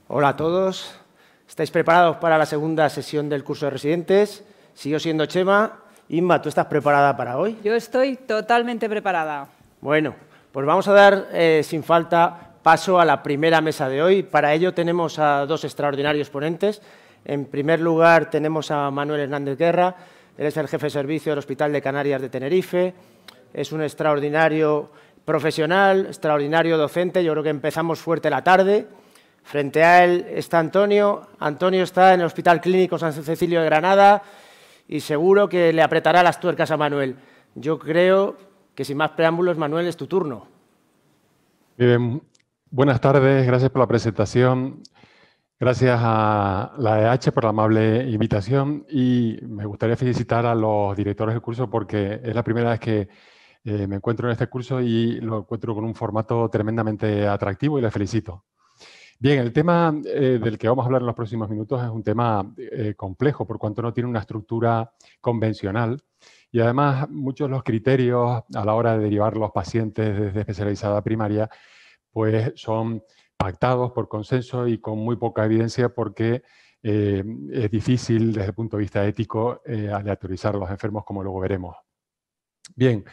Hola a todos. ¿Estáis preparados para la segunda sesión del curso de residentes? Sigo siendo Chema. Inma, ¿tú estás preparada para hoy? Yo estoy totalmente preparada. Bueno, pues vamos a dar sin falta paso a la primera mesa de hoy. Para ello tenemos a dos extraordinarios ponentes. En primer lugar tenemos a Manuel Hernández Guerra. Él es el jefe de servicio del Hospital de Canarias de Tenerife. Es un extraordinario profesional, extraordinario docente. Yo creo que empezamos fuerte la tarde. Frente a él está Antonio. Antonio está en el Hospital Clínico San Cecilio de Granada y seguro que le apretará las tuercas a Manuel. Yo creo que sin más preámbulos, Manuel, es tu turno. Bien, buenas tardes, gracias por la presentación. Gracias a la EH por la amable invitación y me gustaría felicitar a los directores del curso porque es la primera vez que me encuentro en este curso y lo encuentro con un formato tremendamente atractivo y les felicito. Bien, el tema del que vamos a hablar en los próximos minutos es un tema complejo por cuanto no tiene una estructura convencional y además muchos de los criterios a la hora de derivar los pacientes desde especializada primaria pues son pactados por consenso y con muy poca evidencia porque es difícil desde el punto de vista ético aleatorizar a los enfermos como luego veremos. Bien.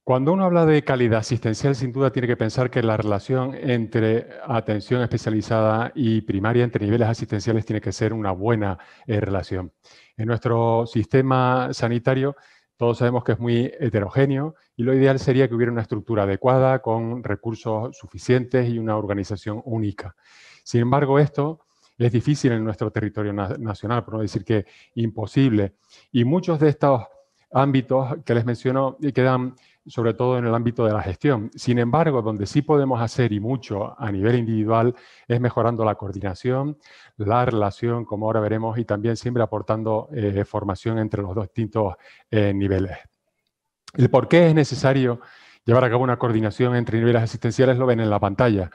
Cuando uno habla de calidad asistencial, sin duda tiene que pensar que la relación entre atención especializada y primaria, entre niveles asistenciales, tiene que ser una buena relación. En nuestro sistema sanitario, todos sabemos que es muy heterogéneo y lo ideal sería que hubiera una estructura adecuada, con recursos suficientes y una organización única. Sin embargo, esto es difícil en nuestro territorio nacional, por no decir que imposible. Y muchos de estos ámbitos que les menciono quedan sobre todo en el ámbito de la gestión. Sin embargo, donde sí podemos hacer y mucho a nivel individual es mejorando la coordinación, la relación, como ahora veremos, y también siempre aportando formación entre los distintos niveles. El por qué es necesario llevar a cabo una coordinación entre niveles asistenciales lo ven en la pantalla.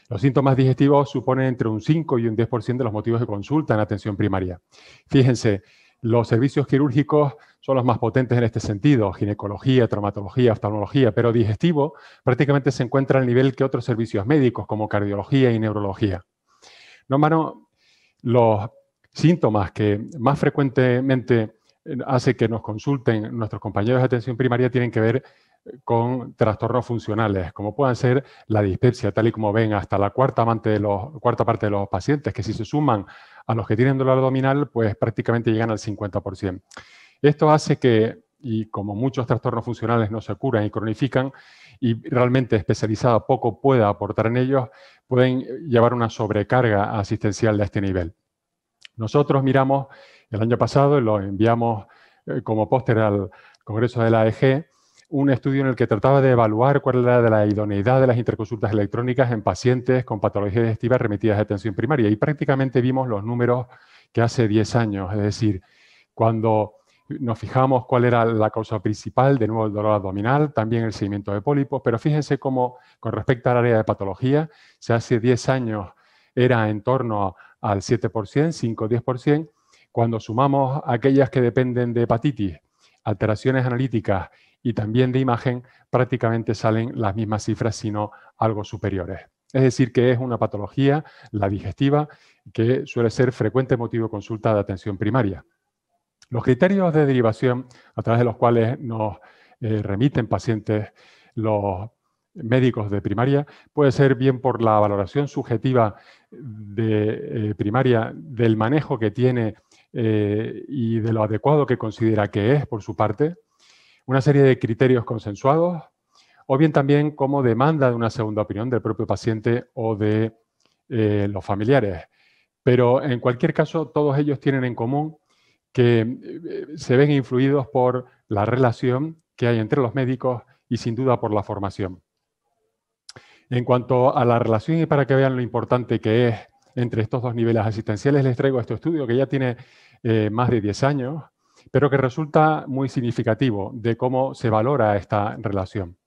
Los síntomas digestivos suponen entre un 5 y un 10% de los motivos de consulta en atención primaria. Fíjense, los servicios quirúrgicos son los más potentes en este sentido, ginecología, traumatología, oftalmología, pero digestivo prácticamente se encuentra al nivel que otros servicios médicos como cardiología y neurología. No en vano, los síntomas que más frecuentemente hace que nos consulten nuestros compañeros de atención primaria tienen que ver con trastornos funcionales, como puedan ser la dispepsia, tal y como ven, hasta la cuarta parte de los pacientes, que si se suman a los que tienen dolor abdominal, pues prácticamente llegan al 50%. Esto hace que, y como muchos trastornos funcionales no se curan y cronifican, y realmente especializada poco pueda aportar en ellos, pueden llevar una sobrecarga asistencial de este nivel. Nosotros miramos el año pasado, y lo enviamos como póster al Congreso de la AEG, un estudio en el que trataba de evaluar cuál era la idoneidad de las interconsultas electrónicas en pacientes con patologías digestivas remitidas a atención primaria. Y prácticamente vimos los números que hace 10 años. Es decir, cuando nos fijamos cuál era la causa principal, de nuevo el dolor abdominal, también el seguimiento de pólipos, pero fíjense cómo con respecto al área de patología, si hace 10 años era en torno al 7%, 5-10%, cuando sumamos aquellas que dependen de hepatitis, alteraciones analíticas y también de imagen, prácticamente salen las mismas cifras, sino algo superiores. Es decir, que es una patología, la digestiva, que suele ser frecuente motivo de consulta de atención primaria. Los criterios de derivación a través de los cuales nos remiten pacientes los médicos de primaria puede ser bien por la valoración subjetiva de primaria del manejo que tiene y de lo adecuado que considera que es por su parte, una serie de criterios consensuados, o bien también como demanda de una segunda opinión del propio paciente o de los familiares. Pero en cualquier caso, todos ellos tienen en común que se ven influidos por la relación que hay entre los médicos y sin duda por la formación. En cuanto a la relación y para que vean lo importante que es entre estos dos niveles asistenciales, les traigo este estudio que ya tiene más de 10 años, pero que resulta muy significativo de cómo se valora esta relación.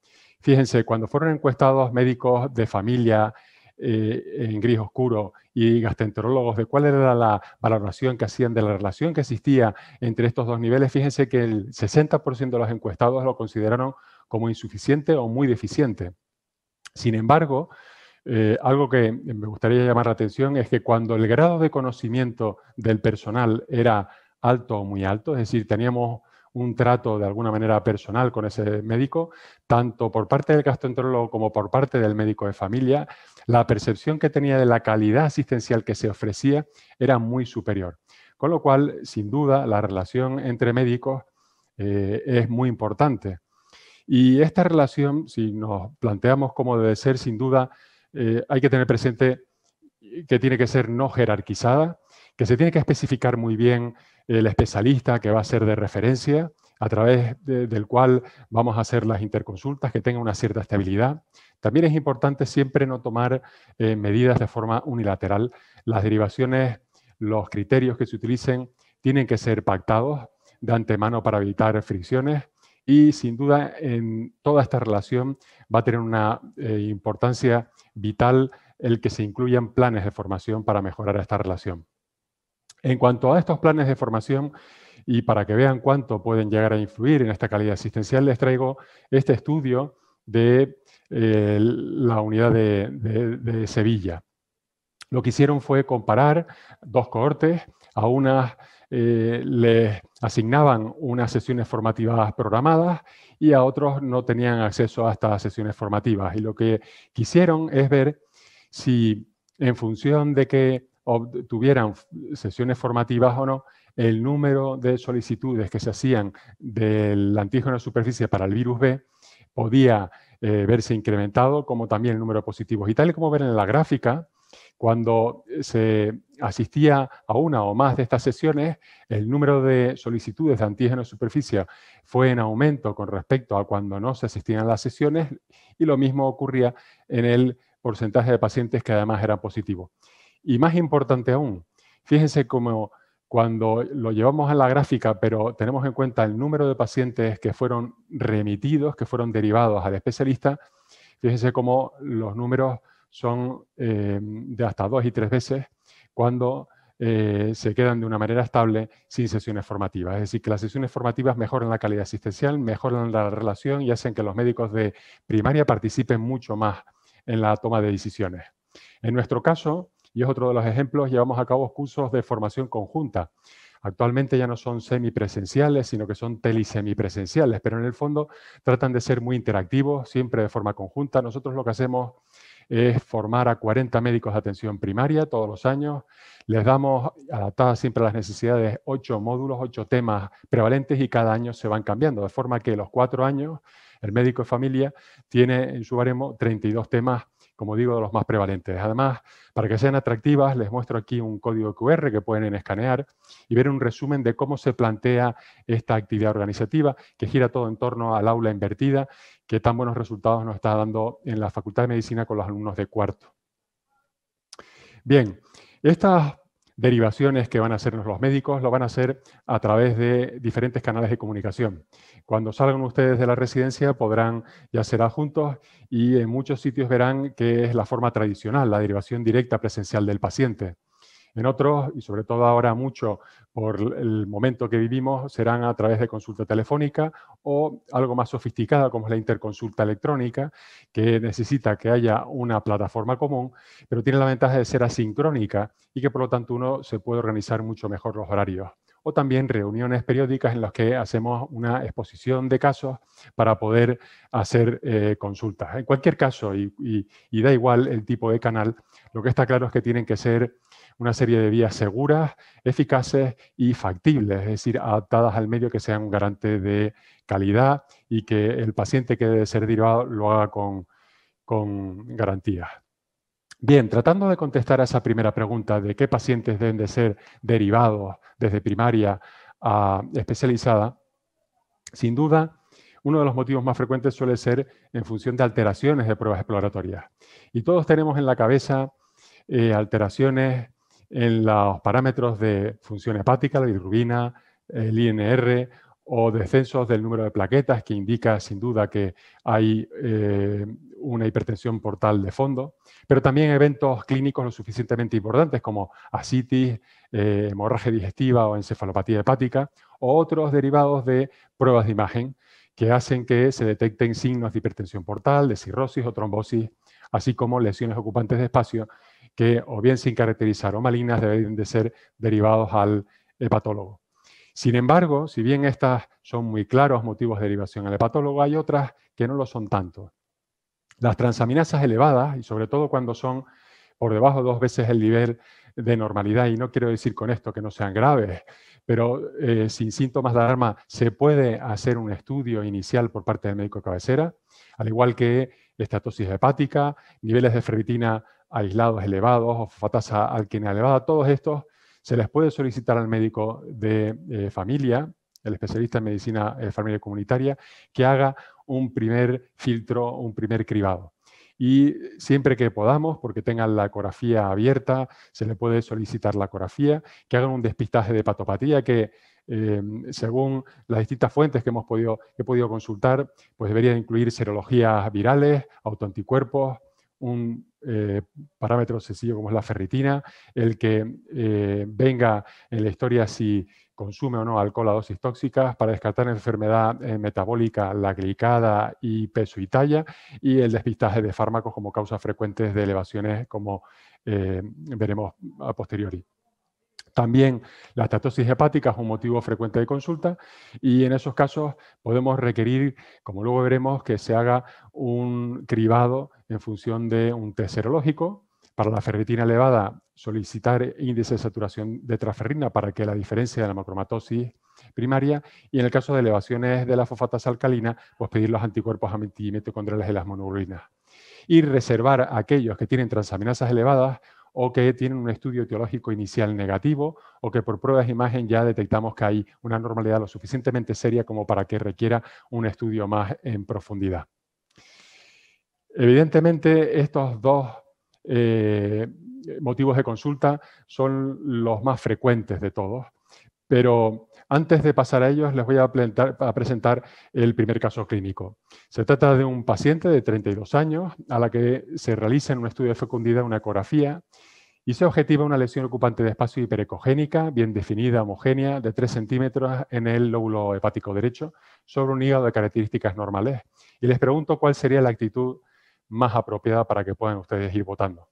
Fíjense, cuando fueron encuestados médicos de familia en gris oscuro y gastroenterólogos de cuál era la valoración que hacían de la relación que existía entre estos dos niveles, fíjense que el 60% de los encuestados lo consideraron como insuficiente o muy deficiente. Sin embargo, algo que me gustaría llamar la atención es que cuando el grado de conocimiento del personal era alto o muy alto, es decir, teníamos un trato de alguna manera personal con ese médico, tanto por parte del gastroenterólogo como por parte del médico de familia, la percepción que tenía de la calidad asistencial que se ofrecía era muy superior. Con lo cual, sin duda, la relación entre médicos es muy importante. Y esta relación, si nos planteamos cómo debe ser, sin duda, hay que tener presente que tiene que ser no jerarquizada, que se tiene que especificar muy bien el especialista que va a ser de referencia, a través del cual vamos a hacer las interconsultas, que tenga una cierta estabilidad. También es importante siempre no tomar medidas de forma unilateral. Las derivaciones, los criterios que se utilicen tienen que ser pactados de antemano para evitar fricciones y, sin duda, en toda esta relación va a tener una importancia vital el que se incluyan planes de formación para mejorar esta relación. En cuanto a estos planes de formación, y para que vean cuánto pueden llegar a influir en esta calidad asistencial, les traigo este estudio de la unidad de Sevilla. Lo que hicieron fue comparar dos cohortes, a unas les asignaban unas sesiones formativas programadas y a otros no tenían acceso a estas sesiones formativas. Y lo que quisieron es ver si, en función de que tuvieran sesiones formativas o no, el número de solicitudes que se hacían del antígeno de superficie para el virus B podía verse incrementado, como también el número de positivos. Y tal y como ven en la gráfica, cuando se asistía a una o más de estas sesiones, el número de solicitudes de antígeno de superficie fue en aumento con respecto a cuando no se asistían a las sesiones, y lo mismo ocurría en el porcentaje de pacientes que además eran positivos. Y más importante aún, fíjense cómo cuando lo llevamos a la gráfica, pero tenemos en cuenta el número de pacientes que fueron remitidos, que fueron derivados al especialista, fíjense cómo los números son de hasta 2 y 3 veces cuando se quedan de una manera estable sin sesiones formativas. Es decir, que las sesiones formativas mejoran la calidad asistencial, mejoran la relación y hacen que los médicos de primaria participen mucho más en la toma de decisiones. En nuestro caso, y es otro de los ejemplos, llevamos a cabo cursos de formación conjunta. Actualmente ya no son semipresenciales, sino que son telisemipresenciales, pero en el fondo tratan de ser muy interactivos, siempre de forma conjunta. Nosotros lo que hacemos es formar a 40 médicos de atención primaria todos los años. Les damos, adaptadas siempre a las necesidades, 8 módulos, 8 temas prevalentes y cada año se van cambiando, de forma que los 4 años el médico de familia tiene en su baremo 32 temas, como digo, de los más prevalentes. Además, para que sean atractivas, les muestro aquí un código QR que pueden escanear y ver un resumen de cómo se plantea esta actividad organizativa, que gira todo en torno al aula invertida, que tan buenos resultados nos está dando en la Facultad de Medicina con los alumnos de cuarto. Bien, estas derivaciones que van a hacernos los médicos lo van a hacer a través de diferentes canales de comunicación. Cuando salgan ustedes de la residencia podrán ya ser adjuntos y en muchos sitios verán que es la forma tradicional, la derivación directa presencial del paciente. En otros, y sobre todo ahora mucho por el momento que vivimos, serán a través de consulta telefónica o algo más sofisticada como es la interconsulta electrónica, que necesita que haya una plataforma común, pero tiene la ventaja de ser asincrónica y que por lo tanto uno se puede organizar mucho mejor los horarios. O también reuniones periódicas en las que hacemos una exposición de casos para poder hacer consultas. En cualquier caso, y da igual el tipo de canal, lo que está claro es que tienen que ser una serie de vías seguras, eficaces y factibles, es decir, adaptadas al medio, que sean un garante de calidad y que el paciente que debe ser derivado lo haga con garantías. Bien, tratando de contestar a esa primera pregunta de qué pacientes deben de ser derivados desde primaria a especializada, sin duda, uno de los motivos más frecuentes suele ser en función de alteraciones de pruebas exploratorias. Y todos tenemos en la cabeza alteraciones en los parámetros de función hepática, la bilirrubina, el INR o descensos del número de plaquetas, que indica sin duda que hay una hipertensión portal de fondo, pero también eventos clínicos lo suficientemente importantes como ascitis, hemorragia digestiva o encefalopatía hepática, o otros derivados de pruebas de imagen que hacen que se detecten signos de hipertensión portal, de cirrosis o trombosis, así como lesiones ocupantes de espacio que o bien sin caracterizar o malignas deben de ser derivados al hepatólogo. Sin embargo, si bien estas son muy claros motivos de derivación al hepatólogo, hay otras que no lo son tanto. Las transaminasas elevadas, y sobre todo cuando son por debajo de 2 veces el nivel de normalidad, y no quiero decir con esto que no sean graves, pero sin síntomas de alarma se puede hacer un estudio inicial por parte del médico de cabecera, al igual que estatosis hepática, niveles de ferritina aislados elevados o fosfatasa alquina elevada, todos estos se les puede solicitar al médico de familia, el especialista en medicina familiar comunitaria, que haga un primer filtro, un primer cribado. Y siempre que podamos, porque tengan la ecografía abierta, se le puede solicitar la ecografía, que hagan un despistaje de hepatopatía que, según las distintas fuentes que he podido consultar, pues debería incluir serologías virales, autoanticuerpos, un parámetro sencillo como es la ferritina, el que venga en la historia si consume o no alcohol a dosis tóxicas para descartar enfermedad metabólica, la glicada y peso y talla, y el despistaje de fármacos como causas frecuentes de elevaciones como veremos a posteriori. También la estatosis hepática es un motivo frecuente de consulta y en esos casos podemos requerir, como luego veremos, que se haga un cribado en función de un test serológico. Para la ferritina elevada, solicitar índice de saturación de transferrina para que la diferencia de la macromatosis primaria, y en el caso de elevaciones de la fosfatasa alcalina, pues pedir los anticuerpos antimitocondriales de las monoglobulinas. Y reservar a aquellos que tienen transaminasas elevadas o que tienen un estudio etiológico inicial negativo o que por pruebas de imagen ya detectamos que hay una normalidad lo suficientemente seria como para que requiera un estudio más en profundidad. Evidentemente, estos dos motivos de consulta son los más frecuentes de todos, pero antes de pasar a ellos les voy a presentar el primer caso clínico. Se trata de un paciente de 32 años a la que se realiza en un estudio de fecundidad una ecografía y se objetiva una lesión ocupante de espacio hiperecogénica, bien definida, homogénea, de 3 centímetros en el lóbulo hepático derecho, sobre un hígado de características normales. Y les pregunto cuál sería la actitud más apropiada para que puedan ustedes ir votando.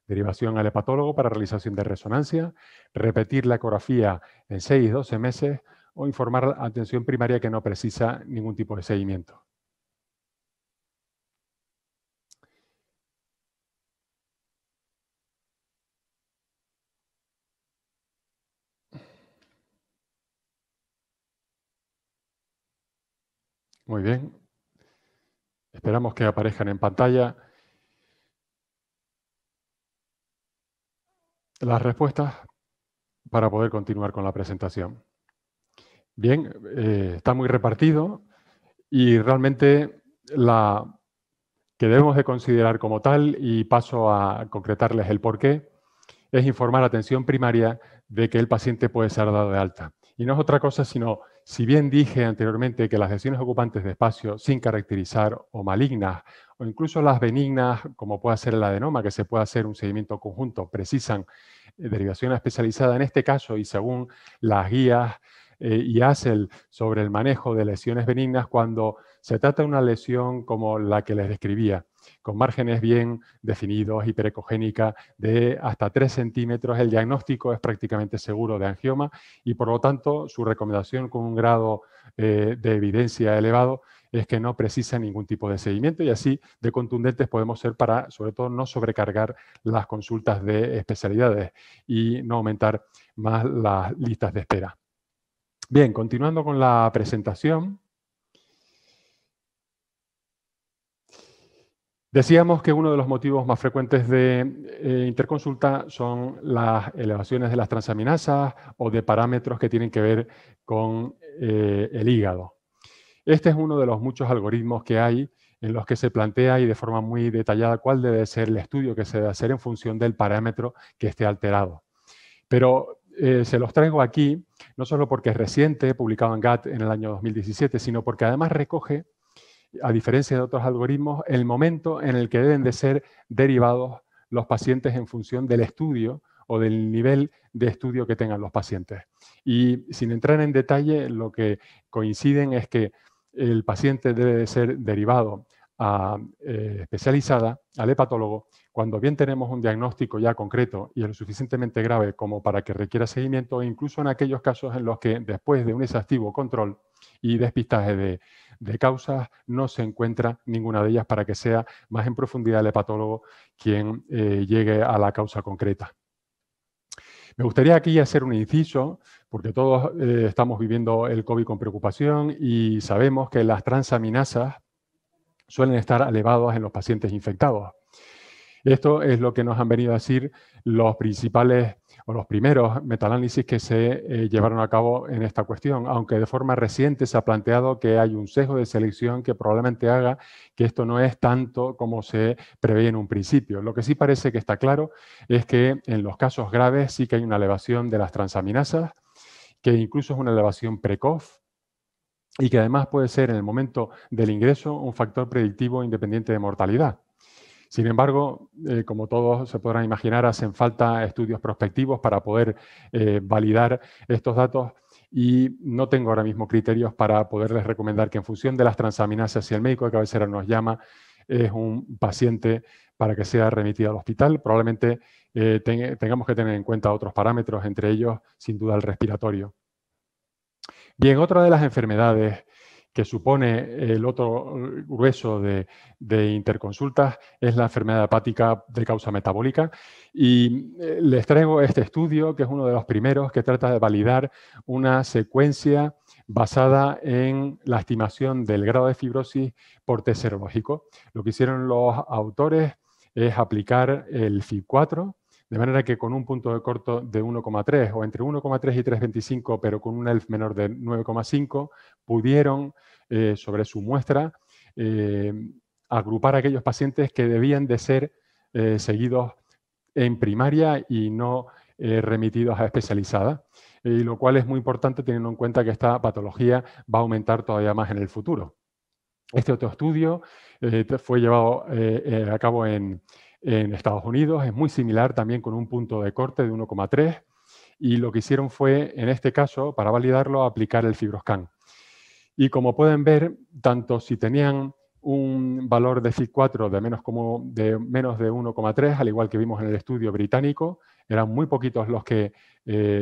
Derivación al hepatólogo para realización de resonancia, repetir la ecografía en 6-12 meses o informar a atención primaria que no precisa ningún tipo de seguimiento. Muy bien. Esperamos que aparezcan en pantalla las respuestas para poder continuar con la presentación. Bien, está muy repartido y realmente la que debemos de considerar como tal, y paso a concretarles el porqué, es informar a atención primaria de que el paciente puede ser dado de alta. Y no es otra cosa sino, si bien dije anteriormente que las lesiones ocupantes de espacio sin caracterizar o malignas, o incluso las benignas, como puede ser el adenoma, que se puede hacer un seguimiento conjunto, precisan derivación especializada en este caso y según las guías y ASEL sobre el manejo de lesiones benignas, cuando se trata de una lesión como la que les describía, con márgenes bien definidos, hiperecogénica, de hasta 3 centímetros, el diagnóstico es prácticamente seguro de angioma y por lo tanto su recomendación con un grado de evidencia elevado es que no precisa ningún tipo de seguimiento y así de contundentes podemos ser para, sobre todo, no sobrecargar las consultas de especialidades y no aumentar más las listas de espera. Bien, continuando con la presentación. Decíamos que uno de los motivos más frecuentes de interconsulta son las elevaciones de las transaminasas o de parámetros que tienen que ver con el hígado. Este es uno de los muchos algoritmos que hay en los que se plantea y de forma muy detallada cuál debe ser el estudio que se debe hacer en función del parámetro que esté alterado. Pero se los traigo aquí, no solo porque es reciente, publicado en GATT en el año 2017, sino porque además recoge, a diferencia de otros algoritmos, el momento en el que deben de ser derivados los pacientes en función del estudio o del nivel de estudio que tengan los pacientes. Y sin entrar en detalle, lo que coinciden es que el paciente debe de ser derivado a especializada, al hepatólogo, cuando bien tenemos un diagnóstico ya concreto y es lo suficientemente grave como para que requiera seguimiento, e incluso en aquellos casos en los que después de un exhaustivo control y despistaje de causas no se encuentra ninguna de ellas para que sea más en profundidad el hepatólogo quien llegue a la causa concreta. Me gustaría aquí hacer un inciso, porque todos estamos viviendo el COVID con preocupación y sabemos que las transaminasas suelen estar elevadas en los pacientes infectados. Esto es lo que nos han venido a decir los principales o los primeros metaanálisis que se llevaron a cabo en esta cuestión, aunque de forma reciente se ha planteado que hay un sesgo de selección que probablemente haga que esto no es tanto como se prevé en un principio. Lo que sí parece que está claro es que en los casos graves sí que hay una elevación de las transaminasas, que incluso es una elevación precoz, y que además puede ser en el momento del ingreso un factor predictivo independiente de mortalidad. Sin embargo, como todos se podrán imaginar, hacen falta estudios prospectivos para poder validar estos datos y no tengo ahora mismo criterios para poderles recomendar que en función de las transaminasas, si el médico de cabecera nos llama, es un paciente para que sea remitido al hospital. Probablemente tengamos que tener en cuenta otros parámetros, entre ellos, sin duda, el respiratorio. Bien, otra de las enfermedades que supone el otro grueso de interconsultas es la enfermedad hepática de causa metabólica. Y les traigo este estudio, que es uno de los primeros, que trata de validar una secuencia basada en la estimación del grado de fibrosis por test serológico. Lo que hicieron los autores es aplicar el FIB4, de manera que con un punto de corto de 1,3 o entre 1,3 y 3,25, pero con un ELF menor de 9,5, pudieron, sobre su muestra, agrupar a aquellos pacientes que debían de ser seguidos en primaria y no remitidos a especializada, y lo cual es muy importante teniendo en cuenta que esta patología va a aumentar todavía más en el futuro. Este otro estudio fue llevado a cabo en Estados Unidos, es muy similar también con un punto de corte de 1,3 y lo que hicieron fue, en este caso, para validarlo, aplicar el FibroScan. Y como pueden ver, tanto si tenían un valor de FIB4 de menos de 1,3, al igual que vimos en el estudio británico, eran muy poquitos los que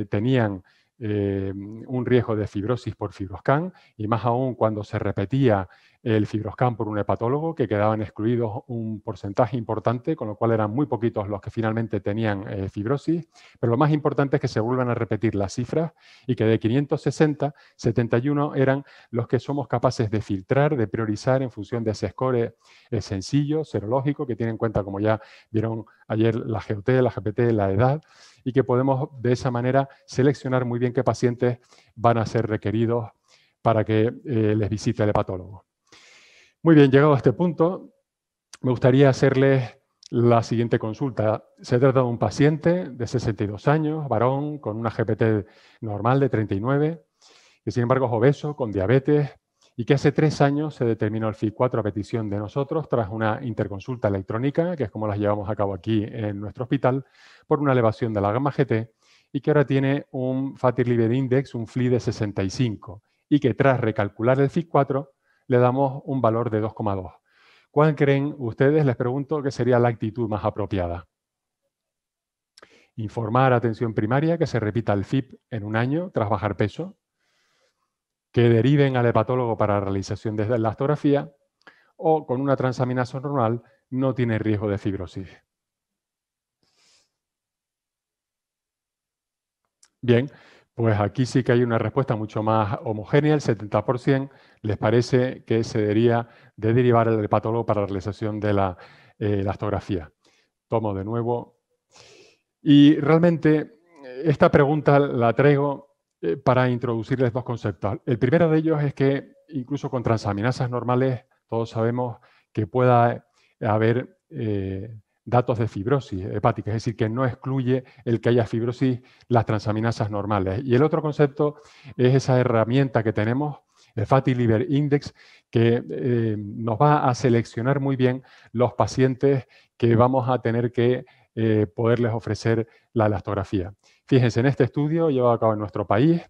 tenían un riesgo de fibrosis por FibroScan, y más aún cuando se repetía el FibroScan por un hepatólogo, que quedaban excluidos un porcentaje importante, con lo cual eran muy poquitos los que finalmente tenían fibrosis. Pero lo más importante es que se vuelvan a repetir las cifras y que de 560, 71 eran los que somos capaces de filtrar, de priorizar en función de ese score sencillo, serológico, que tiene en cuenta, como ya vieron ayer, la GOT, la GPT, la edad, y que podemos de esa manera seleccionar muy bien qué pacientes van a ser requeridos para que les visite el hepatólogo. Muy bien, llegado a este punto, me gustaría hacerles la siguiente consulta. Se trata de un paciente de 62 años, varón, con una GPT normal de 39, que sin embargo es obeso, con diabetes, y que hace 3 años se determinó el FIB4 a petición de nosotros tras una interconsulta electrónica, que es como las llevamos a cabo aquí en nuestro hospital, por una elevación de la gamma GT, y que ahora tiene un Fatty Liver Index, un FLI de 65, y que tras recalcular el FIB4 le damos un valor de 2,2. ¿Cuál creen ustedes, les pregunto, que sería la actitud más apropiada? Informar a atención primaria que se repita el FIB en un año tras bajar peso, que deriven al hepatólogo para la realización de la elastografía, o con una transaminasa normal no tiene riesgo de fibrosis. Bien, pues aquí sí que hay una respuesta mucho más homogénea, el 70% les parece que se debería de derivar al hepatólogo para la realización de la elastografía. Tomo de nuevo. Y realmente esta pregunta la traigo para introducirles dos conceptos. El primero de ellos es que incluso con transaminasas normales todos sabemos que pueda haber datos de fibrosis hepática, es decir, que no excluye el que haya fibrosis las transaminasas normales. Y el otro concepto es esa herramienta que tenemos, el Fatty Liver Index, que nos va a seleccionar muy bien los pacientes que vamos a tener que poderles ofrecer la elastografía. Fíjense, en este estudio llevado a cabo en nuestro país,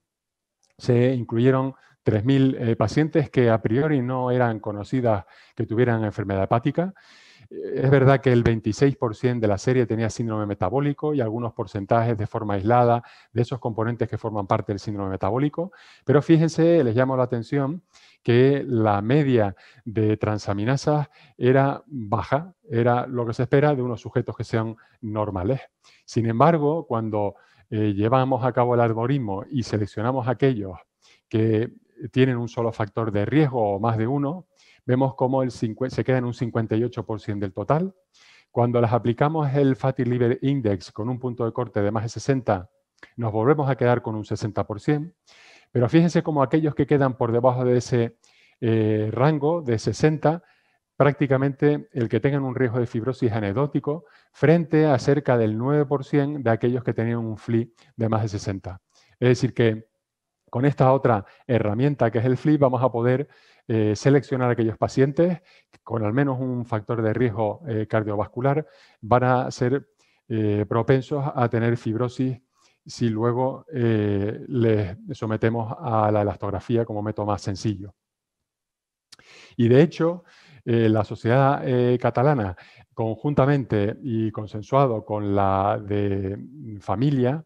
se incluyeron 3.000 pacientes que a priori no eran conocidas que tuvieran enfermedad hepática. Es verdad que el 26% de la serie tenía síndrome metabólico y algunos porcentajes de forma aislada de esos componentes que forman parte del síndrome metabólico, pero fíjense, les llamo la atención que la media de transaminasas era baja, era lo que se espera de unos sujetos que sean normales. Sin embargo, cuando llevamos a cabo el algoritmo y seleccionamos aquellos que tienen un solo factor de riesgo o más de uno, vemos cómo se queda en un 58% del total. Cuando les aplicamos el Fatty Liver Index con un punto de corte de más de 60, nos volvemos a quedar con un 60%. Pero fíjense cómo aquellos que quedan por debajo de ese rango de 60, prácticamente el que tengan un riesgo de fibrosis anecdótico frente a cerca del 9% de aquellos que tenían un FLI de más de 60. Es decir que con esta otra herramienta que es el FLI vamos a poder seleccionar a aquellos pacientes con al menos un factor de riesgo cardiovascular, van a ser propensos a tener fibrosis si luego les sometemos a la elastografía como método más sencillo. Y de hecho, la sociedad catalana, conjuntamente y consensuado con la de familia,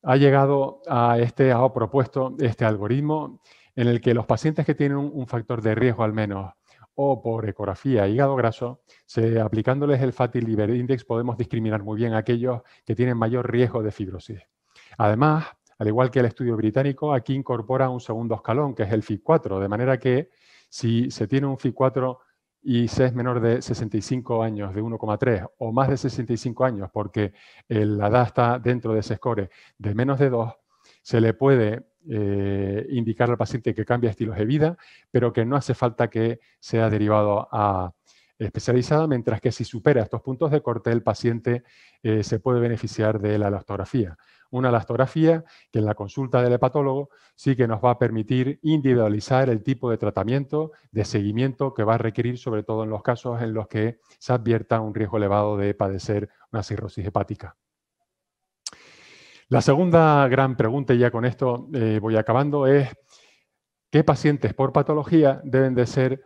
ha propuesto este algoritmo en el que los pacientes que tienen un factor de riesgo al menos o por ecografía hígado graso, aplicándoles el Fatty Liver Index podemos discriminar muy bien a aquellos que tienen mayor riesgo de fibrosis. Además, al igual que el estudio británico, aquí incorpora un segundo escalón, que es el FIB-4, de manera que si se tiene un FIB-4 y se es menor de 65 años, de 1,3, o más de 65 años, porque la edad está dentro de ese score de menos de 2, se le puede indicar al paciente que cambie estilos de vida, pero que no hace falta que sea derivado a especializada, mientras que si supera estos puntos de corte, el paciente se puede beneficiar de la elastografía. Una elastografía que en la consulta del hepatólogo sí que nos va a permitir individualizar el tipo de tratamiento, de seguimiento que va a requerir, sobre todo en los casos en los que se advierta un riesgo elevado de padecer una cirrosis hepática. La segunda gran pregunta, y ya con esto voy acabando, es ¿qué pacientes por patología deben de ser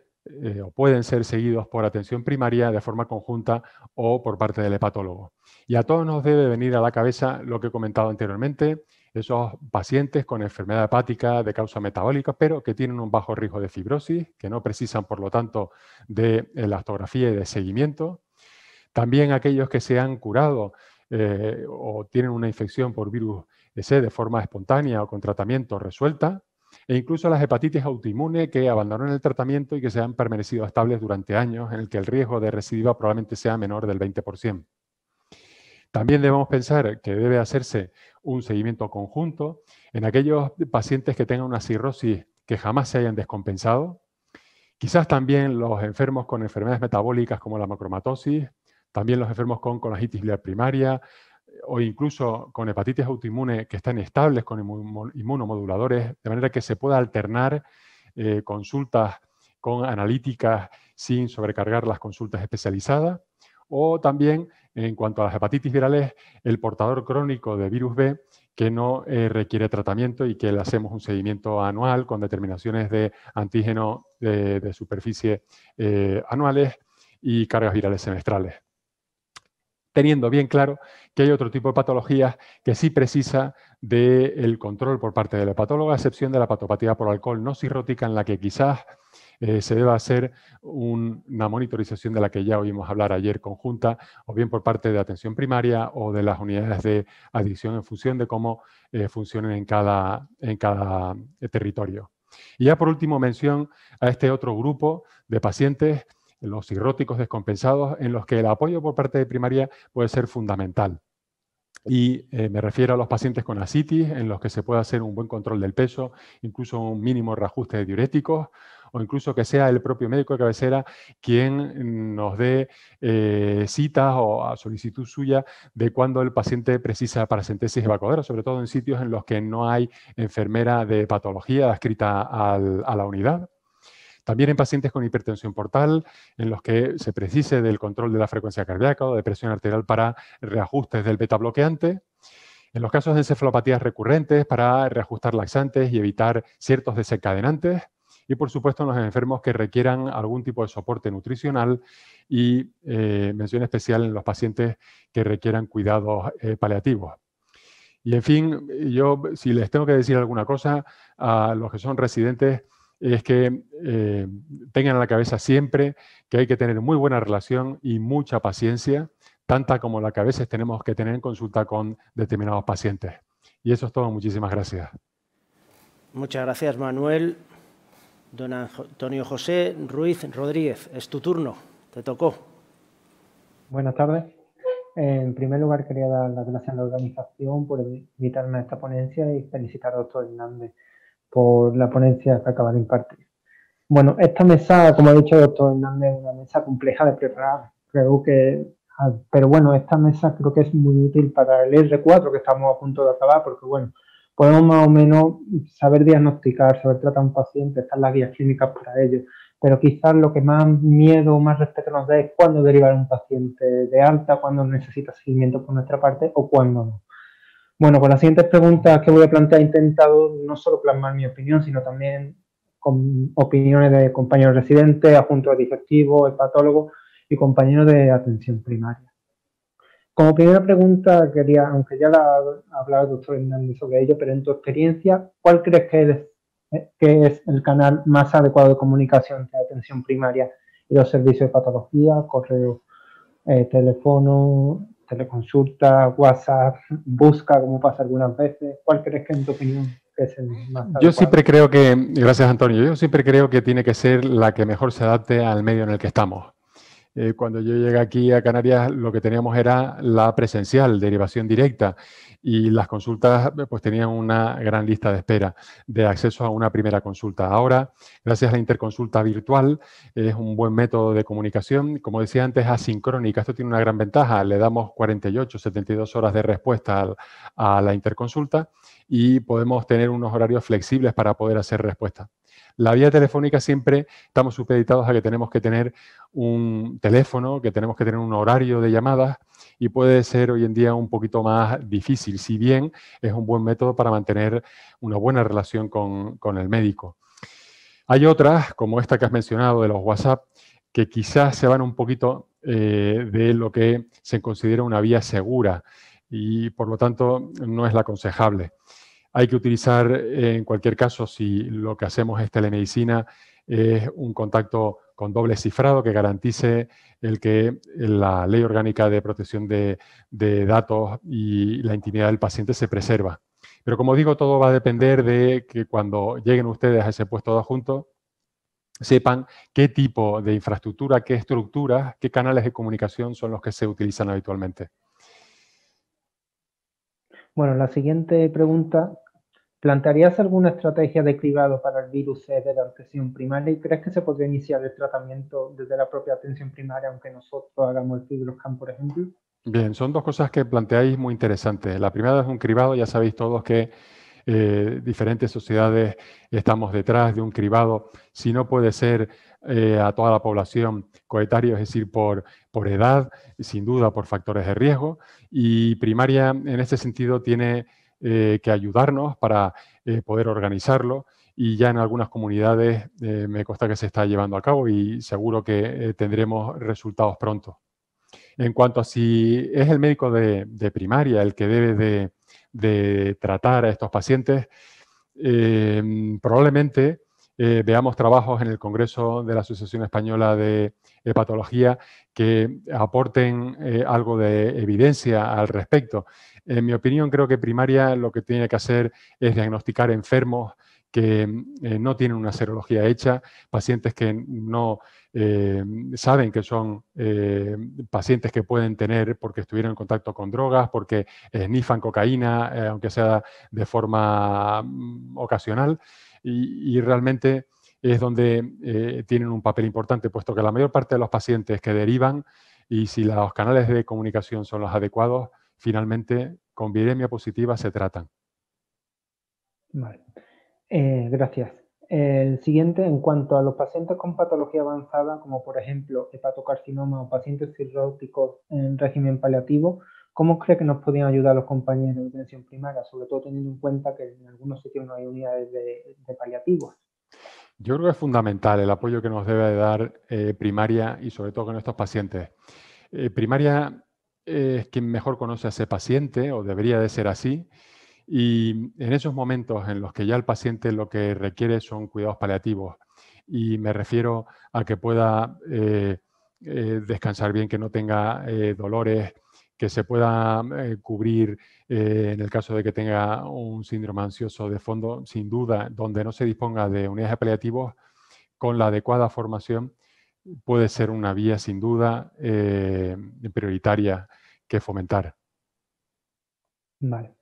o pueden ser seguidos por atención primaria de forma conjunta o por parte del hepatólogo? Y a todos nos debe venir a la cabeza lo que he comentado anteriormente, esos pacientes con enfermedad hepática de causa metabólica, pero que tienen un bajo riesgo de fibrosis, que no precisan, por lo tanto, de elastografía y de seguimiento. También aquellos que se han curado o tienen una infección por virus C de forma espontánea o con tratamiento resuelta, e incluso las hepatitis autoinmunes que abandonaron el tratamiento y que se han permanecido estables durante años, en el que el riesgo de recidiva probablemente sea menor del 20%. También debemos pensar que debe hacerse un seguimiento conjunto en aquellos pacientes que tengan una cirrosis que jamás se hayan descompensado. Quizás también los enfermos con enfermedades metabólicas como la macromatosis, también los enfermos con colangitis biliar primaria o incluso con hepatitis autoinmune que están estables con inmunomoduladores, de manera que se pueda alternar consultas con analíticas sin sobrecargar las consultas especializadas. O también, en cuanto a las hepatitis virales, el portador crónico de virus B que no requiere tratamiento y que le hacemos un seguimiento anual con determinaciones de antígeno de superficie anuales y cargas virales semestrales. Teniendo bien claro que hay otro tipo de patologías que sí precisa del control por parte del hepatólogo, a excepción de la patopatía por alcohol no cirrótica, en la que quizás se deba hacer una monitorización de la que ya oímos hablar ayer conjunta, o bien por parte de atención primaria o de las unidades de adicción en función de cómo funcionen en cada territorio. Y ya por último mención a este otro grupo de pacientes, los cirróticos descompensados, en los que el apoyo por parte de primaria puede ser fundamental. Y me refiero a los pacientes con ascitis, en los que se puede hacer un buen control del peso, incluso un mínimo reajuste de diuréticos, o incluso que sea el propio médico de cabecera quien nos dé citas o a solicitud suya de cuando el paciente precisa paracentesis evacuadora, sobre todo en sitios en los que no hay enfermera de patología adscrita a la unidad. También en pacientes con hipertensión portal, en los que se precise del control de la frecuencia cardíaca o de presión arterial para reajustes del beta bloqueante. En los casos de encefalopatías recurrentes, para reajustar laxantes y evitar ciertos desencadenantes. Y, por supuesto, en los enfermos que requieran algún tipo de soporte nutricional y mención especial en los pacientes que requieran cuidados paliativos. Y, en fin, yo, si les tengo que decir alguna cosa a los que son residentes, es que tengan en la cabeza siempre que hay que tener muy buena relación y mucha paciencia, tanta como la que a veces tenemos que tener en consulta con determinados pacientes. Y eso es todo. Muchísimas gracias. Muchas gracias, Manuel. Don Antonio José Ruiz Rodríguez, es tu turno. Te tocó. Buenas tardes. En primer lugar, quería dar las gracias a la organización por invitarme a esta ponencia y felicitar al doctor Hernández por la ponencia que acaba de impartir. Bueno, esta mesa, como ha dicho el doctor Hernández, es una mesa compleja de preparar. Pero bueno, esta mesa creo que es muy útil para el R4 que estamos a punto de acabar, porque bueno, podemos más o menos saber diagnosticar, saber tratar a un paciente, están las guías clínicas para ello. Pero quizás lo que más miedo o más respeto nos da es cuándo derivar a un paciente de alta, cuándo necesita seguimiento por nuestra parte o cuándo no. Bueno, con las siguientes preguntas que voy a plantear he intentado no solo plasmar mi opinión, sino también con opiniones de compañeros residentes, adjuntos de digestivo, hepatólogos y compañeros de atención primaria. Como primera pregunta quería, aunque ya la ha hablado el doctor Hernández sobre ello, pero en tu experiencia, ¿cuál crees que es el canal más adecuado de comunicación entre atención primaria y los servicios de patología, correo, teléfono, teleconsulta, WhatsApp, busca, como pasa algunas veces? ¿Cuál crees que en tu opinión es el más adecuado? Yo siempre creo que, gracias Antonio, yo siempre creo que tiene que ser la que mejor se adapte al medio en el que estamos. Cuando yo llegué aquí a Canarias, lo que teníamos era la presencial, derivación directa, y las consultas pues tenían una gran lista de espera de acceso a una primera consulta. Ahora, gracias a la interconsulta virtual, es un buen método de comunicación. Como decía antes, asincrónica. Esto tiene una gran ventaja. Le damos 48, 72 horas de respuesta a la interconsulta y podemos tener unos horarios flexibles para poder hacer respuesta. La vía telefónica siempre estamos supeditados a que tenemos que tener un teléfono, que tenemos que tener un horario de llamadas y puede ser hoy en día un poquito más difícil, si bien es un buen método para mantener una buena relación con el médico. Hay otras, como esta que has mencionado de los WhatsApp, que quizás se van un poquito de lo que se considera una vía segura y por lo tanto no es la aconsejable. Hay que utilizar, en cualquier caso, si lo que hacemos es telemedicina, un contacto con doble cifrado que garantice el que la Ley Orgánica de Protección de Datos y la intimidad del paciente se preserva. Pero como digo, todo va a depender de que cuando lleguen ustedes a ese puesto de adjunto, sepan qué tipo de infraestructura, qué estructuras, qué canales de comunicación son los que se utilizan habitualmente. Bueno, la siguiente pregunta, ¿plantearías alguna estrategia de cribado para el virus C de la atención primaria y crees que se podría iniciar el tratamiento desde la propia atención primaria aunque nosotros hagamos el FibroScan, por ejemplo? Bien, son dos cosas que planteáis muy interesantes. La primera es un cribado, ya sabéis todos que diferentes sociedades estamos detrás de un cribado, si no puede ser a toda la población coetaria, es decir, por edad, sin duda por factores de riesgo, y primaria en este sentido tiene que ayudarnos para poder organizarlo y ya en algunas comunidades me consta que se está llevando a cabo y seguro que tendremos resultados pronto. En cuanto a si es el médico de primaria el que debe de tratar a estos pacientes, probablemente veamos trabajos en el Congreso de la Asociación Española de Hepatología que aporten algo de evidencia al respecto. En mi opinión, creo que primaria lo que tiene que hacer es diagnosticar enfermos que no tienen una serología hecha, pacientes que no saben que son pacientes que pueden tener porque estuvieron en contacto con drogas, porque snifan cocaína, aunque sea de forma ocasional, y realmente es donde tienen un papel importante, puesto que la mayor parte de los pacientes que derivan, y si los canales de comunicación son los adecuados, finalmente con viremia positiva se tratan. Vale. Gracias. El siguiente, en cuanto a los pacientes con patología avanzada, como por ejemplo hepatocarcinoma o pacientes cirróticos en régimen paliativo, ¿cómo cree que nos podrían ayudar los compañeros de atención primaria, sobre todo teniendo en cuenta que en algunos sitios no hay unidades de paliativos? Yo creo que es fundamental el apoyo que nos debe de dar primaria y sobre todo con estos pacientes. Primaria es quien mejor conoce a ese paciente, o debería de ser así, y en esos momentos en los que ya el paciente lo que requiere son cuidados paliativos, y me refiero a que pueda descansar bien, que no tenga dolores, que se pueda cubrir en el caso de que tenga un síndrome ansioso de fondo, sin duda, donde no se disponga de unidades de paliativos, con la adecuada formación puede ser una vía sin duda prioritaria que fomentar. Vale,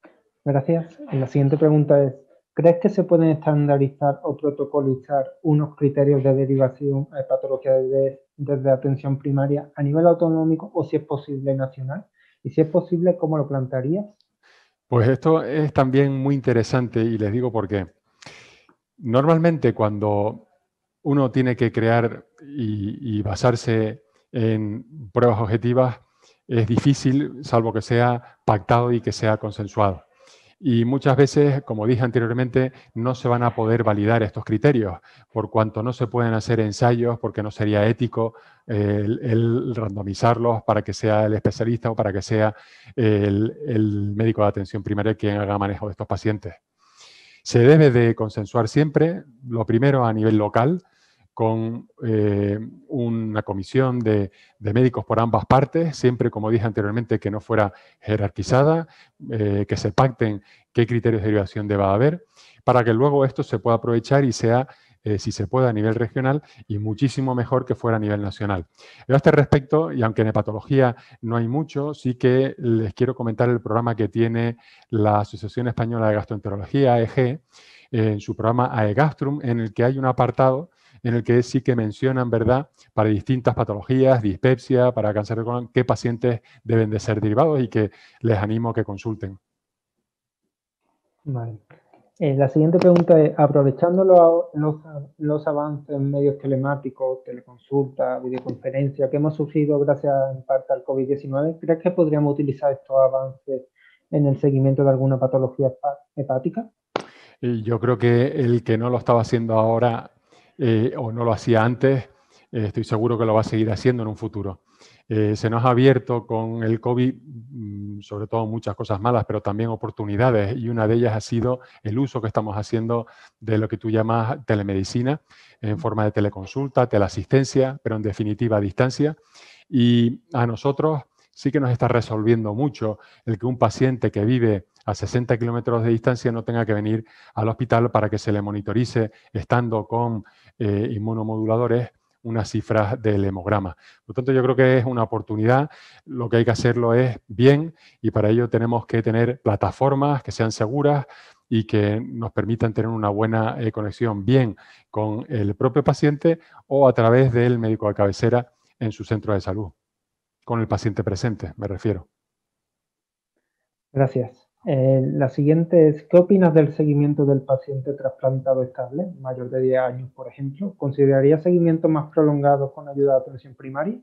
gracias. La siguiente pregunta es, ¿crees que se pueden estandarizar o protocolizar unos criterios de derivación a patología desde atención primaria a nivel autonómico o, si es posible, nacional? Y si es posible, ¿cómo lo plantearías? Pues esto es también muy interesante y les digo por qué. Normalmente cuando uno tiene que crear y basarse en pruebas objetivas, es difícil, salvo que sea pactado y que sea consensuado. Y muchas veces, como dije anteriormente, no se van a poder validar estos criterios, por cuanto no se pueden hacer ensayos, porque no sería ético el randomizarlos para que sea el especialista o para que sea el médico de atención primaria quien haga manejo de estos pacientes. Se debe de consensuar siempre, lo primero a nivel local, con una comisión de médicos por ambas partes, siempre, como dije anteriormente, que no fuera jerarquizada, que se pacten qué criterios de derivación deba haber, para que luego esto se pueda aprovechar y sea, si se puede, a nivel regional y muchísimo mejor que fuera a nivel nacional. A este respecto, y aunque en hepatología no hay mucho, sí que les quiero comentar el programa que tiene la Asociación Española de Gastroenterología, AEG, en su programa AEGastrum, en el que hay un apartado en el que sí que mencionan, ¿verdad?, para distintas patologías, dispepsia, para cáncer de colon, qué pacientes deben de ser derivados y que les animo a que consulten. Vale. La siguiente pregunta es, aprovechando los avances en medios telemáticos, teleconsulta, videoconferencia que hemos sufrido gracias en parte al COVID-19, ¿crees que podríamos utilizar estos avances en el seguimiento de alguna patología hepática? Y yo creo que el que no lo estaba haciendo ahora o no lo hacía antes, estoy seguro que lo va a seguir haciendo en un futuro. Se nos ha abierto con el COVID, sobre todo muchas cosas malas, pero también oportunidades, y una de ellas ha sido el uso que estamos haciendo de lo que tú llamas telemedicina, en forma de teleconsulta, teleasistencia, pero en definitiva a distancia. Y a nosotros sí que nos está resolviendo mucho el que un paciente que vive a 60 kilómetros de distancia no tenga que venir al hospital para que se le monitorice, estando con inmunomoduladores, unas cifras del hemograma. Por lo tanto, yo creo que es una oportunidad. Lo que hay que hacerlo es bien, y para ello tenemos que tener plataformas que sean seguras y que nos permitan tener una buena conexión bien con el propio paciente o a través del médico de cabecera en su centro de salud. Con el paciente presente, me refiero. Gracias. La siguiente es, ¿qué opinas del seguimiento del paciente trasplantado estable, mayor de 10 años, por ejemplo? ¿Consideraría seguimiento más prolongado con ayuda de atención primaria?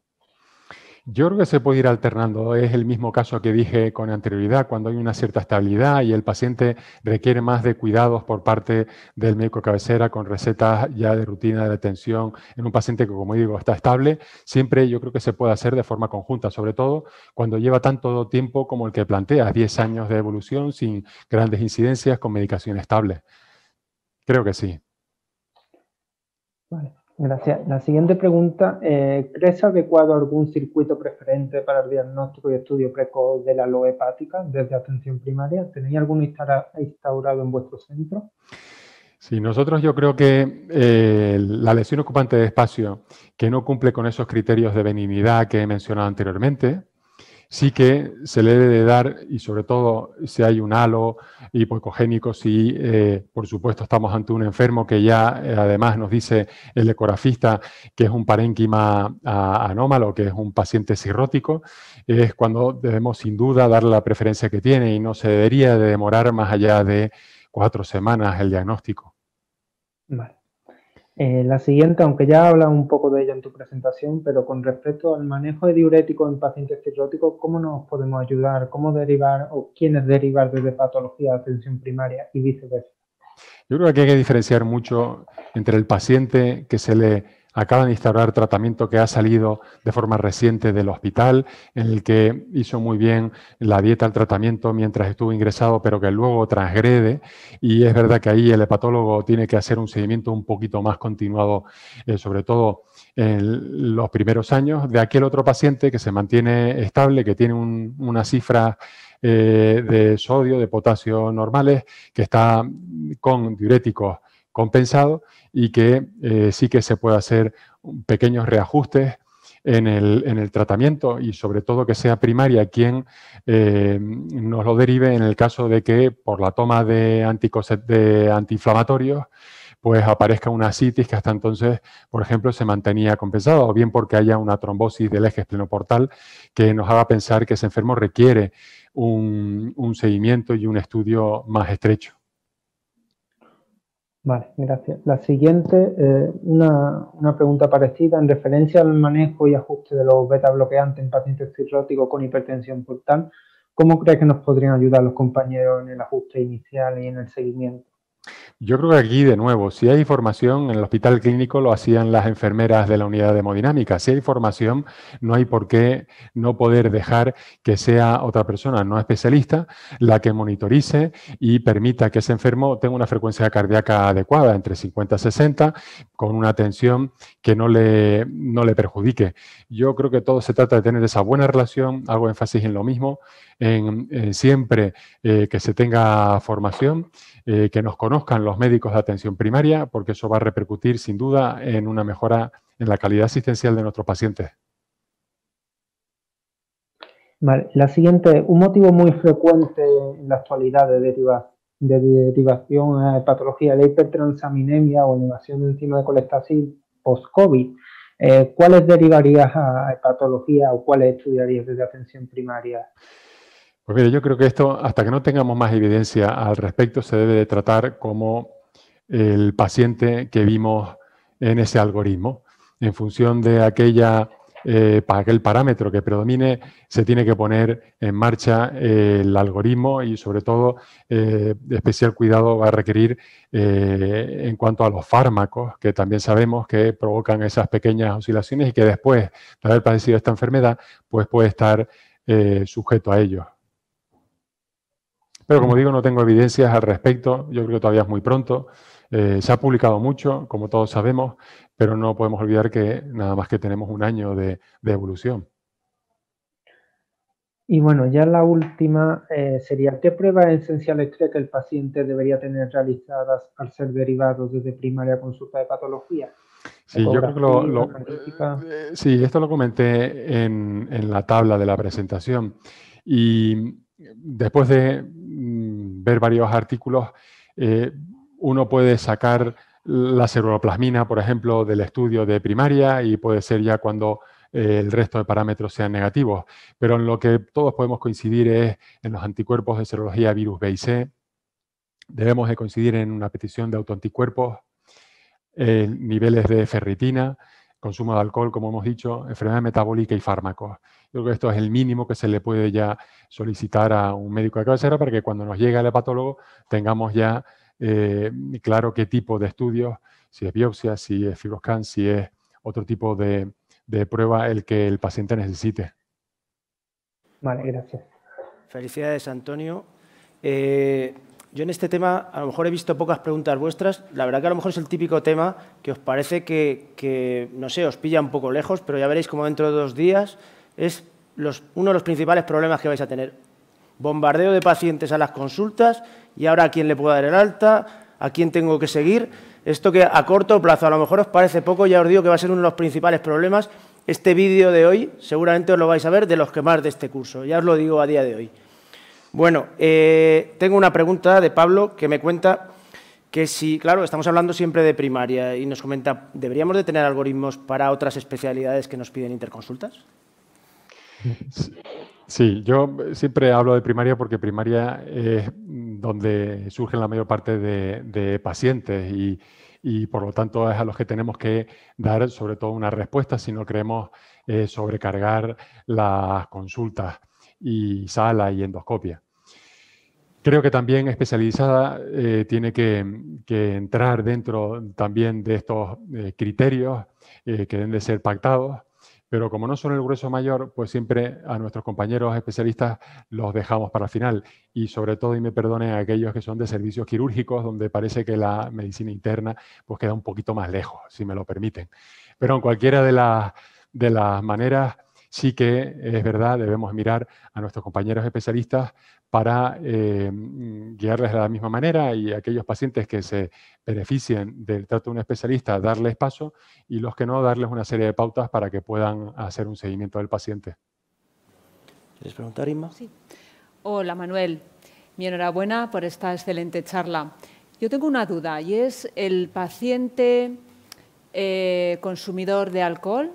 Yo creo que se puede ir alternando. Es el mismo caso que dije con anterioridad, cuando hay una cierta estabilidad y el paciente requiere más de cuidados por parte del médico cabecera con recetas ya de rutina de atención en un paciente que, como digo, está estable. Siempre yo creo que se puede hacer de forma conjunta, sobre todo cuando lleva tanto tiempo como el que planteas, 10 años de evolución sin grandes incidencias con medicación estable. Creo que sí. Vale. Gracias. La siguiente pregunta, ¿crees adecuado algún circuito preferente para el diagnóstico y estudio precoz de la aloe hepática desde atención primaria? ¿Tenéis alguno instaurado en vuestro centro? Sí, nosotros yo creo que la lesión ocupante de espacio que no cumple con esos criterios de benignidad que he mencionado anteriormente, sí que se le debe de dar, y sobre todo si hay un halo hipoecogénico, si por supuesto estamos ante un enfermo que ya además nos dice el ecografista que es un parénquima anómalo, que es un paciente cirrótico, es cuando debemos sin duda darle la preferencia que tiene y no se debería de demorar más allá de 4 semanas el diagnóstico. Vale. La siguiente, aunque ya hablas un poco de ella en tu presentación, pero con respecto al manejo de diuréticos en pacientes cirróticos, ¿cómo nos podemos ayudar? ¿Cómo derivar o quiénes derivar desde patología a atención primaria y viceversa? Yo creo que hay que diferenciar mucho entre el paciente que se le acaba de instaurar tratamiento que ha salido de forma reciente del hospital, en el que hizo muy bien la dieta al tratamiento mientras estuvo ingresado, pero que luego transgrede. Y es verdad que ahí el hepatólogo tiene que hacer un seguimiento un poquito más continuado, sobre todo en los primeros años, de aquel otro paciente que se mantiene estable, que tiene una cifra de sodio, de potasio normales, que está con diuréticos compensados y que sí que se puede hacer pequeños reajustes en el tratamiento y sobre todo que sea primaria quien nos lo derive en el caso de que por la toma de antiinflamatorios pues aparezca una ascitis que hasta entonces, por ejemplo, se mantenía compensada, o bien porque haya una trombosis del eje esplenoportal que nos haga pensar que ese enfermo requiere un seguimiento y un estudio más estrecho. Vale, gracias. La siguiente, una pregunta parecida en referencia al manejo y ajuste de los beta bloqueantes en pacientes cirróticos con hipertensión portal. ¿Cómo crees que nos podrían ayudar los compañeros en el ajuste inicial y en el seguimiento? Yo creo que aquí, de nuevo, si hay formación, en el hospital clínico lo hacían las enfermeras de la unidad de hemodinámica. Si hay formación, no hay por qué no poder dejar que sea otra persona no especialista la que monitorice y permita que ese enfermo tenga una frecuencia cardíaca adecuada, entre 50 y 60, con una tensión que no le perjudique. Yo creo que todo se trata de tener esa buena relación, hago énfasis en lo mismo, en siempre que se tenga formación, que nos conozcan los médicos de atención primaria, porque eso va a repercutir sin duda en una mejora en la calidad asistencial de nuestros pacientes. Vale. La siguiente, un motivo muy frecuente en la actualidad de derivación a patología de hipertransaminemia o elevación de enzima de colestacil post-COVID. ¿Cuáles derivarías a hepatología o cuáles estudiarías desde atención primaria? Pues mire, yo creo que esto, hasta que no tengamos más evidencia al respecto, se debe de tratar como el paciente que vimos en ese algoritmo. En función de aquel parámetro que predomine, se tiene que poner en marcha el algoritmo y, sobre todo, especial cuidado va a requerir en cuanto a los fármacos, que también sabemos que provocan esas pequeñas oscilaciones y que después de haber padecido esta enfermedad, pues puede estar sujeto a ello. Pero como digo, no tengo evidencias al respecto, yo creo que todavía es muy pronto. Se ha publicado mucho, como todos sabemos, pero no podemos olvidar que nada más que tenemos un año de evolución. Y bueno, ya la última sería, ¿qué pruebas esenciales cree que el paciente debería tener realizadas al ser derivado desde primaria a consulta de patología? Sí, yo creo que sí, esto lo comenté en la tabla de la presentación. Y después de ver varios artículos, uno puede sacar la ceruloplasmina, por ejemplo, del estudio de primaria y puede ser ya cuando el resto de parámetros sean negativos. Pero en lo que todos podemos coincidir es en los anticuerpos de serología virus B y C. Debemos de coincidir en una petición de autoanticuerpos, niveles de ferritina, consumo de alcohol, como hemos dicho, enfermedad metabólica y fármacos. Yo creo que esto es el mínimo que se le puede ya solicitar a un médico de cabecera para que cuando nos llegue el hepatólogo tengamos ya claro qué tipo de estudios, si es biopsia, si es fibroscan, si es otro tipo de prueba el que el paciente necesite. Vale, gracias. Felicidades, Antonio. Yo en este tema a lo mejor he visto pocas preguntas vuestras. La verdad que a lo mejor es el típico tema que os parece que no sé, os pilla un poco lejos, pero ya veréis como dentro de 2 días es uno de los principales problemas que vais a tener. Bombardeo de pacientes a las consultas y ahora a quién le puedo dar el alta, a quién tengo que seguir. Esto que a corto plazo a lo mejor os parece poco, ya os digo que va a ser uno de los principales problemas este vídeo de hoy seguramente os lo vais a ver de los que más de este curso, ya os lo digo a día de hoy. Bueno, tengo una pregunta de Pablo que me cuenta que si, claro, estamos hablando siempre de primaria y nos comenta, ¿deberíamos de tener algoritmos para otras especialidades que nos piden interconsultas? Sí, yo siempre hablo de primaria porque primaria es donde surgen la mayor parte de pacientes y por lo tanto es a los que tenemos que dar sobre todo una respuesta si no queremos sobrecargar las consultas y sala y endoscopia. Creo que también especializada tiene que entrar dentro también de estos criterios que deben de ser pactados, pero como no son el grueso mayor, pues siempre a nuestros compañeros especialistas los dejamos para el final y sobre todo, y me perdonen, a aquellos que son de servicios quirúrgicos donde parece que la medicina interna pues queda un poquito más lejos, si me lo permiten. Pero en cualquiera de las maneras sí que es verdad, debemos mirar a nuestros compañeros especialistas para guiarles de la misma manera y a aquellos pacientes que se beneficien del trato de un especialista, darles paso y los que no, darles una serie de pautas para que puedan hacer un seguimiento del paciente. ¿Quieres preguntar, Inma? Sí. Hola, Manuel. Mi enhorabuena por esta excelente charla. Yo tengo una duda y es el paciente consumidor de alcohol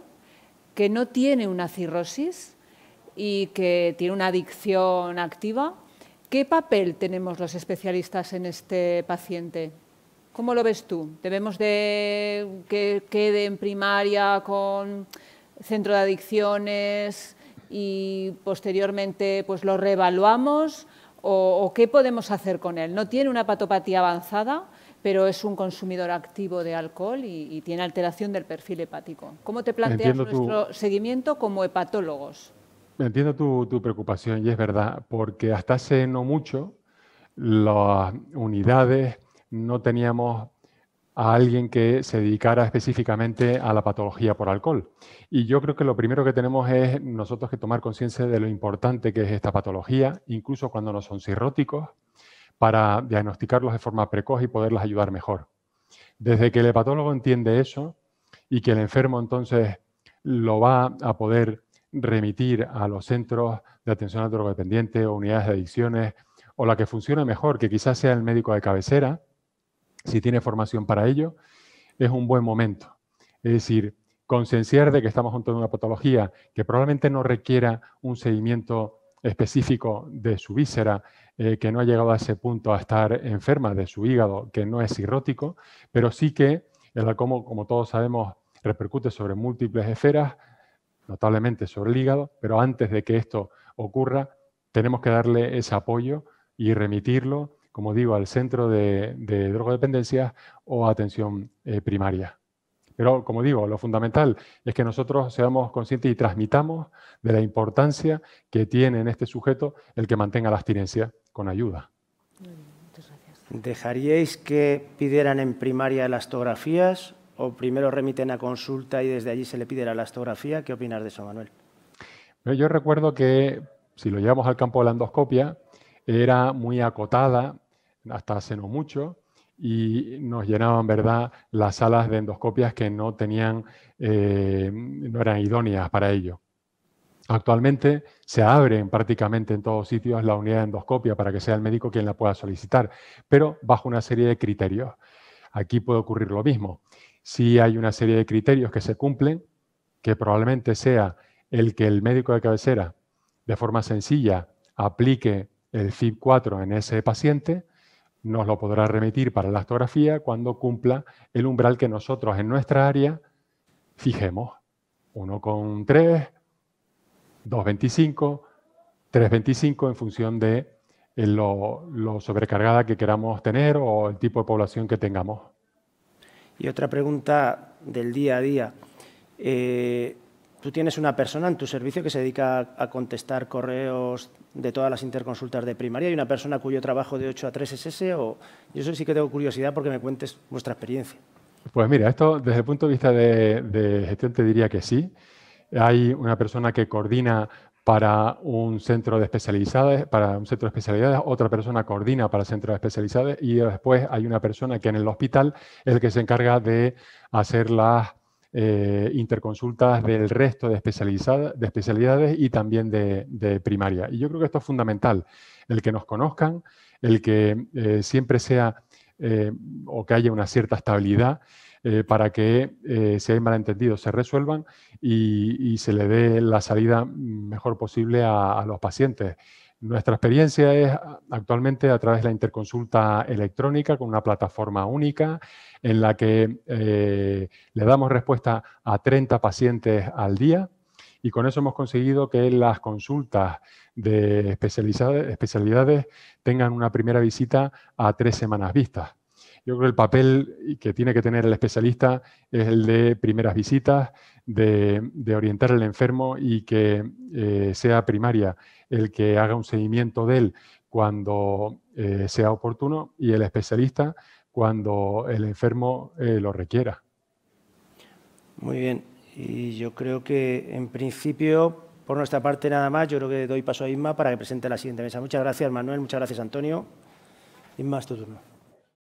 que no tiene una cirrosis y que tiene una adicción activa. ¿Qué papel tenemos los especialistas en este paciente? ¿Cómo lo ves tú? ¿Debemos de que quede en primaria con centro de adicciones y posteriormente pues lo reevaluamos? ¿O qué podemos hacer con él? No tiene una patopatía avanzada, pero es un consumidor activo de alcohol y tiene alteración del perfil hepático. ¿Cómo te planteas nuestro seguimiento como hepatólogos? Entiendo tu preocupación y es verdad, porque hasta hace no mucho las unidades no teníamos a alguien que se dedicara específicamente a la patología por alcohol. Y yo creo que lo primero que tenemos es nosotros que tomar conciencia de lo importante que es esta patología, incluso cuando no son cirróticos, para diagnosticarlos de forma precoz y poderlos ayudar mejor. Desde que el hepatólogo entiende eso y que el enfermo entonces lo va a poder remitir a los centros de atención al drogodependiente o unidades de adicciones o la que funcione mejor, que quizás sea el médico de cabecera, si tiene formación para ello, es un buen momento. Es decir, concienciar de que estamos ante una patología que probablemente no requiera un seguimiento específico de su víscera, que no ha llegado a ese punto a estar enferma de su hígado, que no es cirrótico, pero sí que el alcohol, como todos sabemos, repercute sobre múltiples esferas, notablemente sobre el hígado, pero antes de que esto ocurra, tenemos que darle ese apoyo y remitirlo, como digo, al centro de drogodependencias o atención primaria. Pero, como digo, lo fundamental es que nosotros seamos conscientes y transmitamos de la importancia que tiene en este sujeto el que mantenga la abstinencia con ayuda. Muchas gracias. ¿Dejaríais que pidieran en primaria elastografías o primero remiten a consulta y desde allí se le pide la elastografía? ¿Qué opinas de eso, Manuel? Yo recuerdo que, si lo llevamos al campo de la endoscopia, era muy acotada, hasta hace no mucho, y nos llenaban, ¿verdad?, las salas de endoscopias que no tenían, no eran idóneas para ello. Actualmente se abren prácticamente en todos sitios la unidad de endoscopia para que sea el médico quien la pueda solicitar, pero bajo una serie de criterios. Aquí puede ocurrir lo mismo. Si hay una serie de criterios que se cumplen, que probablemente sea el que el médico de cabecera, de forma sencilla, aplique el FIB4 en ese paciente, nos lo podrá remitir para la elastografía cuando cumpla el umbral que nosotros en nuestra área fijemos. 1,3, 2,25, 3,25 en función de lo sobrecargada que queramos tener o el tipo de población que tengamos. Y otra pregunta del día a día. Tú tienes una persona en tu servicio que se dedica a contestar correos de todas las interconsultas de primaria y una persona cuyo trabajo de 8 a 3 es ese, o yo sí que tengo curiosidad porque me cuentes vuestra experiencia. Pues mira, esto desde el punto de vista de gestión te diría que sí. Hay una persona que coordina para un centro de especialidades, otra persona coordina para el centro de especialidades y después hay una persona que en el hospital es el que se encarga de hacer las interconsultas del resto de especialidades y también de primaria. Y yo creo que esto es fundamental, el que nos conozcan, el que siempre sea o que haya una cierta estabilidad para que, si hay malentendidos, se resuelvan y se le dé la salida mejor posible a los pacientes. Nuestra experiencia es actualmente a través de la interconsulta electrónica con una plataforma única en la que le damos respuesta a 30 pacientes al día y con eso hemos conseguido que las consultas de especialidades tengan una primera visita a 3 semanas vistas. Yo creo que el papel que tiene que tener el especialista es el de primeras visitas, de orientar al enfermo y que sea primaria el que haga un seguimiento de él cuando sea oportuno y el especialista cuando el enfermo lo requiera. Muy bien. Y yo creo que, en principio, por nuestra parte nada más, yo creo que doy paso a Inma para que presente la siguiente mesa. Muchas gracias, Manuel. Muchas gracias, Antonio. Inma, es tu turno.